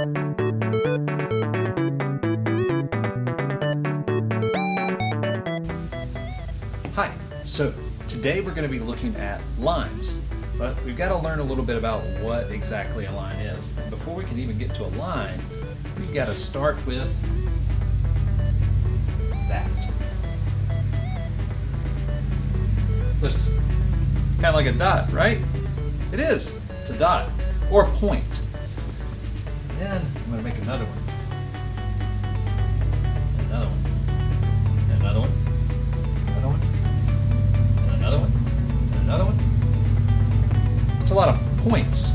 Hi, so today we're going to be looking at lines, but we've got to learn a little bit about what exactly a line is. Before we can even get to a line, we've got to start with that. Looks kind of like a dot, right? It is. It's a dot or a point. Then I'm going to make another one. Another one. Another one. Another one. Another one. Another one. It's a lot of points,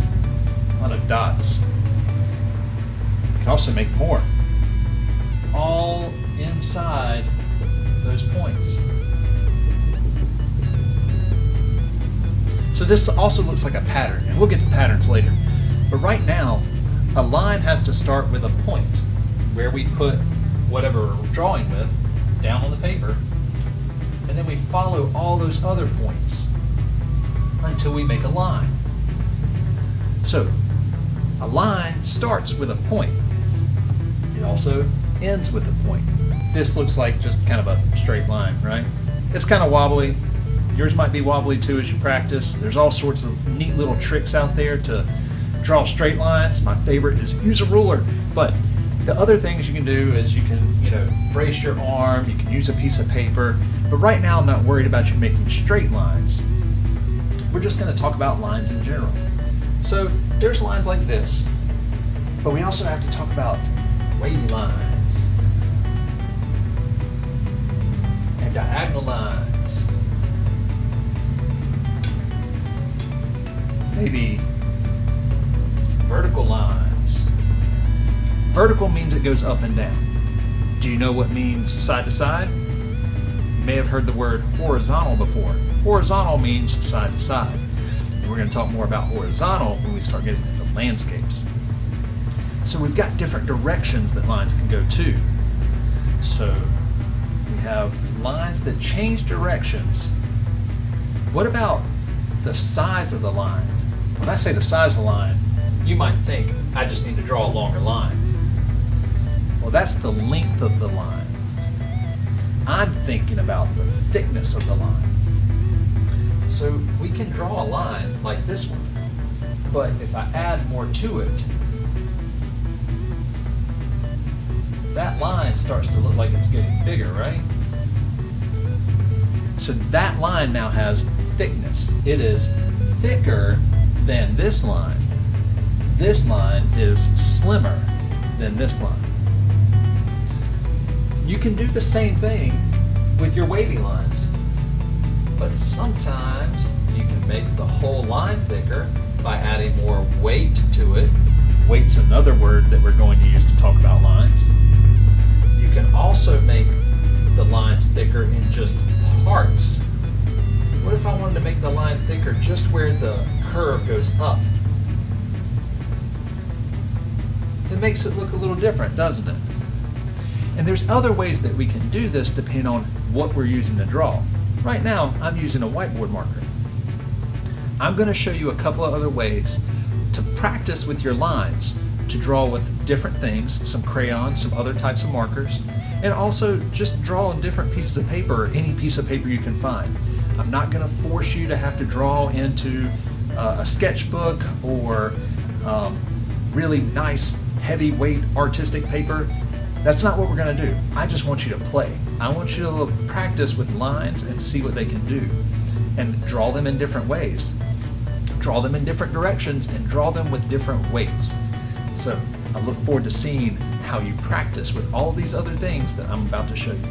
a lot of dots. You can also make more, all inside those points. So this also looks like a pattern, and we'll get to patterns later. But right now, a line has to start with a point where we put whatever we're drawing with down on the paper, and then we follow all those other points until we make a line. So a line starts with a point. It also ends with a point. This looks like just kind of a straight line, right? It's kind of wobbly. Yours might be wobbly too as you practice. There's all sorts of neat little tricks out there to draw straight lines. My favorite is use a ruler, but the other things you can do is you can, brace your arm, you can use a piece of paper, but right now I'm not worried about you making straight lines. We're just going to talk about lines in general. So there's lines like this, but we also have to talk about wavy lines and diagonal lines. Maybe vertical lines. Vertical means it goes up and down. Do you know what means side to side? You may have heard the word horizontal before. Horizontal means side to side. And we're going to talk more about horizontal when we start getting into landscapes. So we've got different directions that lines can go to. So we have lines that change directions. What about the size of the line? When I say the size of a line, you might think, I just need to draw a longer line. Well, that's the length of the line. I'm thinking about the thickness of the line. So we can draw a line like this one, but if I add more to it, that line starts to look like it's getting bigger, right? So that line now has thickness. It is thicker than this line. This line is slimmer than this line. You can do the same thing with your wavy lines, but sometimes you can make the whole line thicker by adding more weight to it. Weight's another word that we're going to use to talk about lines. You can also make the lines thicker in just parts. What if I wanted to make the line thicker just where the curve goes up? It makes it look a little different, doesn't it? And there's other ways that we can do this depending on what we're using to draw. Right now, I'm using a whiteboard marker. I'm going to show you a couple of other ways to practice with your lines, to draw with different things, some crayons, some other types of markers, and also just draw on different pieces of paper, or any piece of paper you can find. I'm not going to force you to have to draw into a sketchbook or really nice heavyweight artistic paper. That's not what we're going to do. I just want you to play. I want you to practice with lines and see what they can do, and draw them in different ways. Draw them in different directions and draw them with different weights. So I look forward to seeing how you practice with all these other things that I'm about to show you.